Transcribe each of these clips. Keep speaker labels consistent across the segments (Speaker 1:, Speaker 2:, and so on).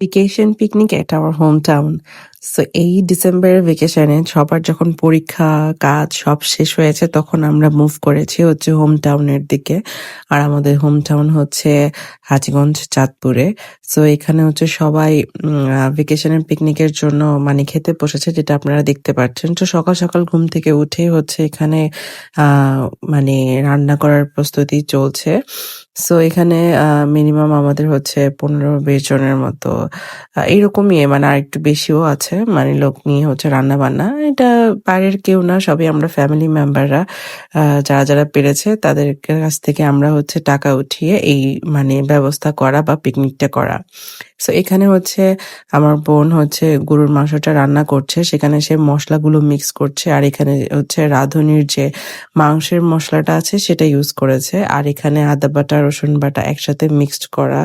Speaker 1: Vacation picnic at our home town. So এই ডিসেম্বরের ভেকেশনে সবার যখন পরীক্ষা, কাজ সব শেষ হয়েছে তখন আমরা মুভ করেছি হচ্ছে হোম টাউনের দিকে। আর আমাদের হোম টাউন হচ্ছে হাজীগঞ্জ, চাঁদপুরে। সো এখানে হচ্ছে সবাই ভেকেশনের পিকনিকের জন্য মানে খেতে বসেছে, যেটা আপনারা দেখতে পাচ্ছেন। তো সকাল সকাল ঘুম থেকে উঠে হচ্ছে এখানে মানে রান্না করার প্রস্তুতি চলছে। সো এখানে মিনিমাম আমাদের হচ্ছে ১৫-২০ জনের মতো এরকমই, মানে আরেকটু বেশিও আছে, মানে লোক নিয়ে হচ্ছে রান্না-বান্না। এটা বাইরের কেউ না, সবই আমরা ফ্যামিলি মেম্বাররা। যারা পেরেছে তাদের কাছ থেকে আমরা হচ্ছে টাকা উঠিয়ে এই মানে ব্যবস্থা করা বা পিকনিকটা করা। সো এখানে হচ্ছে আমার বোন হচ্ছে গরুর মাংসটা রান্না করছে, সেখানে সে মসলাগুলো মিক্স করছে। আর এখানে হচ্ছে রাঁধুনির যে মাংসের মসলাটা আছে সেটা ইউজ করেছে। আর এখানে আদা বাটা, রসুন বাটা একসাথে মিক্সড করা।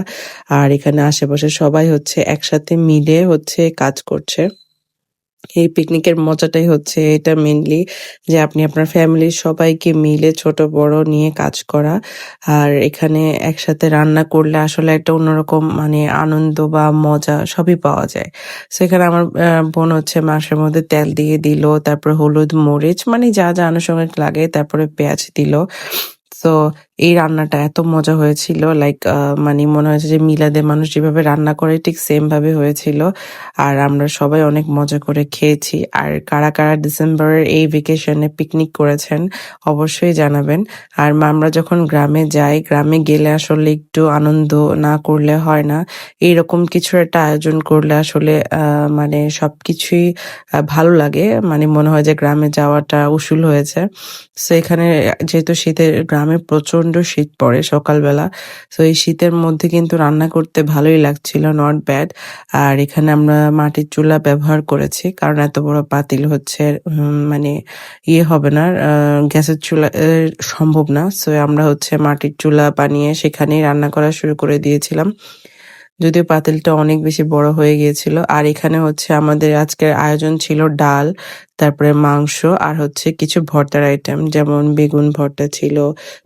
Speaker 1: আর এখানে আশেপাশে সবাই হচ্ছে একসাথে মিলে হচ্ছে কাজ করছে। এই পিকনিকের মজাটাই হচ্ছে এটা মেইনলি, যে আপনি আপনার ফ্যামিলির সবাইকে মিলে ছোট বড় নিয়ে কাজ করা। আর এখানে একসাথে রান্না করলে আসলে একটা অন্যরকম মানে আনন্দ বা মজা সবই পাওয়া যায়। সো এখানে আমার বোন হচ্ছে মাংসের মধ্যে তেল দিয়ে দিল, তারপর হলুদ, মরিচ মানে যা আনুষঙ্গিক লাগে, তারপরে পেঁয়াজ দিল। সো এই রান্নাটা এত মজা হয়েছিল, লাইক মানে মনে হয়েছে যে মিলাদে মানুষ যেভাবে রান্না করে ঠিক সেম ভাবে হয়েছিল। আর আমরা সবাই অনেক মজা করে খেয়েছি। আর কারা ডিসেম্বরের এই ভেকেশনে পিকনিক করেছেন অবশ্যই জানাবেন। আর আমরা যখন গ্রামে যাই, গ্রামে গেলে আসলে একটু আনন্দ না করলে হয় না। এইরকম কিছু একটা আয়োজন করলে আসলে মানে সবকিছুই ভালো লাগে, মানে মনে হয় যে গ্রামে যাওয়াটা উসুল হয়েছে। সো এখানে যেহেতু গ্রামে প্রচন্ড শীত পড়ে সকালবেলা, সো এই শীতের মধ্যে কিন্তু রান্না করতে ভালোই লাগছিল, নট ব্যাড। আর এখানে আমরা মাটির চুলা ব্যবহার করেছি, কারণ এত বড় পাতিল হচ্ছে মানে হবে না, গ্যাসের চুলা সম্ভব না। সো আমরা হচ্ছে মাটির চুলা বানিয়ে সেখানেই রান্না করা শুরু করে দিয়েছিলাম, যদিও পাতিলটা অনেক বেশি বড় হয়ে গিয়েছিল। আর এখানে হচ্ছে আমাদের আজকের আয়োজন ছিল ডাল, তারপরে মাংস, আর হচ্ছে কিছু ভর্তার আইটেম, যেমন বেগুন ভর্তা ছিল,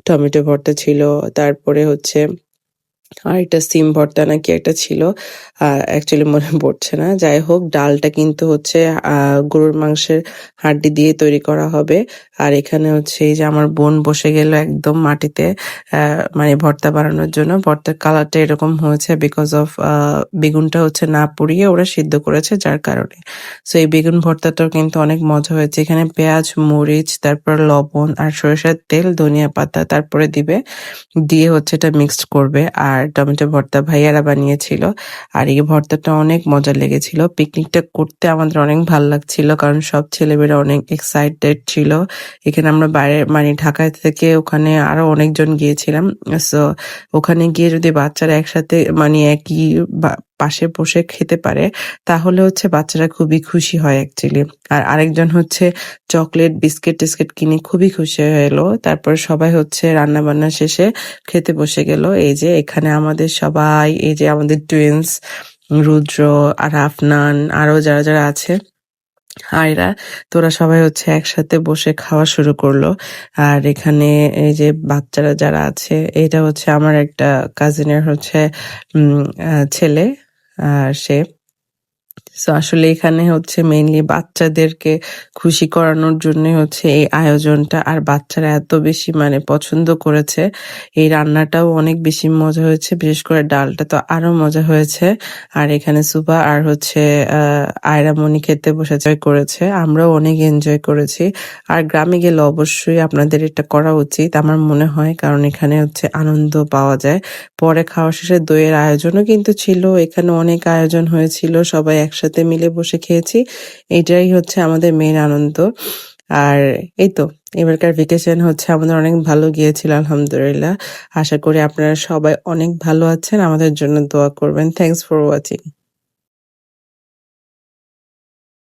Speaker 1: টমেটো ভর্তা ছিল, তারপরে হচ্ছে আরেকটা সিম ভর্তা নাকি একটা ছিল, অ্যাকচুয়ালি মনে পড়ছে না। যাই হোক, ডালটা কিন্তু হচ্ছে গরুর মাংসের হাড্ডি দিয়ে তৈরি করা হবে। আর এখানে হচ্ছে এই যে আমার বোন বসে গেল একদম মাটিতে মানে ভর্তা বানানোর জন্য। ভর্তার কালারটা এরকম হয়েছে বিকজ অফ বেগুনটা হচ্ছে না পুড়িয়ে ওরা সিদ্ধ করেছে, যার কারণে। সো এই বেগুন ভর্তাটাও কিন্তু অনেক মজা হয়েছে। এখানে পেঁয়াজ, মরিচ, তারপর লবণ আর সরিষার তেল, ধনিয়া পাতা তারপরে দিয়ে হচ্ছে এটা মিক্সড করবে। আর টমেটো ভর্তা ভাইয়ারা বানিয়েছিল। আর এই ভর্তাটা অনেক মজা লেগেছিল। পিকনিকটা করতে আমাদের অনেক ভাল লাগছিল, কারণ সব ছেলেমেয়েরা অনেক এক্সাইটেড ছিল। এখানে আমরা বাইরে মানে ঢাকা থেকে ওখানে আরো অনেকজন গিয়েছিলাম। সো ওখানে গিয়ে যদি বাচ্চারা একসাথে মানে একই পাশে বসে খেতে পারে, তাহলে হচ্ছে বাচ্চারা খুবই খুশি হয় অ্যাকচুয়ালি। আর আরেকজন হচ্ছে চকলেট, বিস্কিট কিনে খুবই খুশি হয়ে এলো। তারপর সবাই হচ্ছে রান্না বান্না শেষে খেতে বসে গেল। এই যে এখানে আমাদের সবাই, এই যে আমাদের টুইন্স রুদ্র আর আফনান, আরো যারা আছে আয়রা, তোরা সবাই হচ্ছে একসাথে বসে খাওয়া শুরু করলো। আর এখানে এই যে বাচ্চারা যারা আছে, এটা হচ্ছে আমার একটা কাজিনের হচ্ছে ছেলে, আর সে। সো আসলে এখানে হচ্ছে মেইনলি বাচ্চাদেরকে খুশি করানোর জন্য হচ্ছে এই আয়োজনটা। আর বাচ্চারা এত বেশি মানে পছন্দ করেছে, এই রান্নাটাও অনেক বেশি মজা হয়েছে, বিশেষ করে ডালটা তো আরো মজা হয়েছে। আর এখানে সুবা আর হচ্ছে আয়রা মনি খেতে বসে করেছে, আমরাও অনেক এনজয় করেছি। আর গ্রামে গেলে অবশ্যই আপনাদের এটা করা উচিত আমার মনে হয়, কারণ এখানে হচ্ছে আনন্দ পাওয়া যায়। পরে খাওয়া শেষে দইয়ের আয়োজনও কিন্তু ছিল, এখানে অনেক আয়োজন হয়েছিল, সবাই একসাথে মিলে বসে খেয়েছি। এটাই হচ্ছে আমাদের মেইন আনন্দ। আর এই তো, এবারকার ভেকেশন হচ্ছে আমাদের অনেক ভালো গিয়েছিল আলহামদুলিল্লাহ। আশা করি আপনারা সবাই অনেক ভালো আছেন, আমাদের জন্য দোয়া করবেন। Thanks for watching.